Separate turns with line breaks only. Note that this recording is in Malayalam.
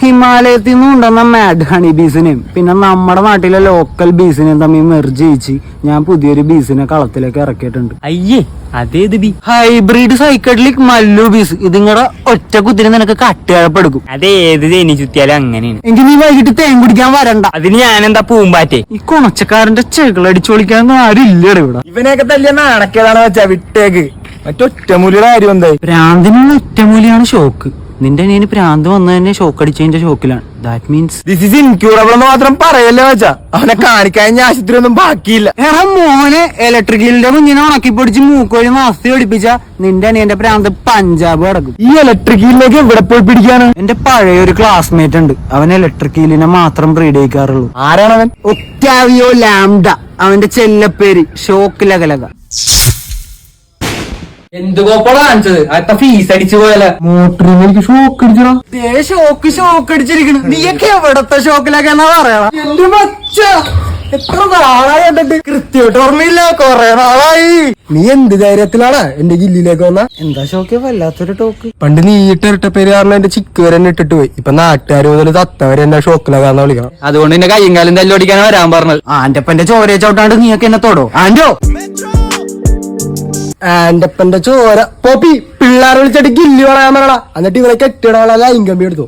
ഹിമാലയത്തിൽ നിന്ന് കൊണ്ടുവന്ന മാഡ് ഹണി ബീസിനെയും പിന്നെ നമ്മുടെ നാട്ടിലെ ലോക്കൽ ബീസിനെയും തമ്മിൽ മെർജ് ചെയ്യിച്ച് ഞാൻ പുതിയൊരു ബീസിനെ കളത്തിലേക്ക് ഇറക്കിയിട്ടുണ്ട്.
അയ്യേ, അതേത് ബി?
ഹൈബ്രിഡ് സൈക്കഡ്ലിക് മല്ലു ബീസ്. ഇതിങ്ങടെ ഒറ്റ കുത്തിന് നിനക്ക് കട്ടുകഴപ്പെടുക്കും.
അതേത് തേനി ചുറ്റിയാലും അങ്ങനെയാണ്.
എങ്കിൽ നീ വൈകിട്ട് തേൻ കുടിക്കാൻ വരണ്ട.
അതിന് ഞാനെന്താ പൂമ്പാറ്റേ?
ഈ കുണച്ചക്കാരന്റെ ചെകളടിച്ചു വിളിക്കാനൊന്നും ആരും ഇല്ലട ഇവിടെ.
ഇവനെയൊക്കെ തല്ലിയ നാണക്കേതാണ് വെച്ചാ വിട്ടേക്ക്. മറ്റൊറ്റമൂലിയുടെ കാര്യം എന്തായി?
പ്രാന്തിനുള്ള ഒറ്റമൂലിയാണ് ഷോക്ക്. നിന്റെ അനിയന് പ്രാന്ത് വന്നു തന്നെ ഷോക്ക് അടിച്ചതിന്റെ ഷോക്കിലാണ്. That means
this is incurable എന്ന് മാത്രം പറയല്ലേ വെച്ചാ. അവനെ കാണിക്കാൻ ആശുപത്രി ഒന്നും ബാക്കിയില്ല.
എടാ മോനെ, ഇലക്ട്രിക്കലിന്റെ കുഞ്ഞിനെ ഉണക്കി പൊടിച്ച് മൂക്കോഴി നാസ്തി പഠിപ്പിച്ച നിന്റെ അനിയന്റെ പ്രാന്ത് പഞ്ചാബ് കിടക്കും.
ഈ ഇലക്ട്രിക്കലിലേക്ക് എവിടെ പോയി പിടിക്കാണ്?
എന്റെ പഴയ ഒരു ക്ലാസ്മേറ്റ് ഉണ്ട്. അവൻ ഇലക്ട്രിക്കലിനെ മാത്രം ബ്രീഡ് ചെയ്യിക്കാറുള്ളൂ.
ആരാണവൻ?
Octavio Lambda. അവന്റെ ചെല്ലപ്പേര് ഷോക്ക് ലകലക.
എന്ത് കോപ്പളാ കാണിച്ചത്? അത്ര ഫീസ് അടിച്ചു പോയല്ല.
മോട്ടറിലേക്ക് ഷോക്ക് അടിച്ചോ?
ഷോക്ക് അടിച്ചിരിക്കുന്നു. നീയൊക്കെ എവിടത്തെ ഷോക്കിലൊക്കെ എന്നാ പറയാ?
എന്റെ മച്ച, എത്ര നാളായി കണ്ടിട്ട്? കൃത്യമായിട്ട് ഓർമ്മയില്ല, കൊറേ നാളായി. നീ എന്ത് ധൈര്യത്തിലാണ് എന്റെ ജില്ലയിലേക്ക് വന്ന?
എന്താ ഷോക്ക്? വല്ലാത്തൊരു ടോക്ക്.
പണ്ട് നീ ഇട്ട പേര് കാരണം എന്റെ ചിക്ക് വരെ എന്നെ ഇട്ടിട്ട് പോയി. ഇപ്പൊ നാട്ടുകാർ മുതൽ തത്തവരെ എന്നെ ഷോക്കിലാകാന്ന് വിളിക്കണം.
അതുകൊണ്ട് എന്റെ കയ്യും കാലം തല്ലോടിക്കാൻ വരാൻ പറഞ്ഞത്.
ആന്റപ്പന്റെ ചോരയെ ചവിട്ടാണ്ട് നീയൊക്കെ എന്നെ തൊടോ? ആന്റോ,
ആന്റപ്പന്റെ ചോര പോപ്പി പിള്ളേരെ വിളിച്ചിട്ട് ഗില്ലി വളയാൻ പറയടാ. എന്നിട്ട് ഇവരെ കെട്ടിടാനുള്ള ലൈംഗമ്പി എടുത്തു.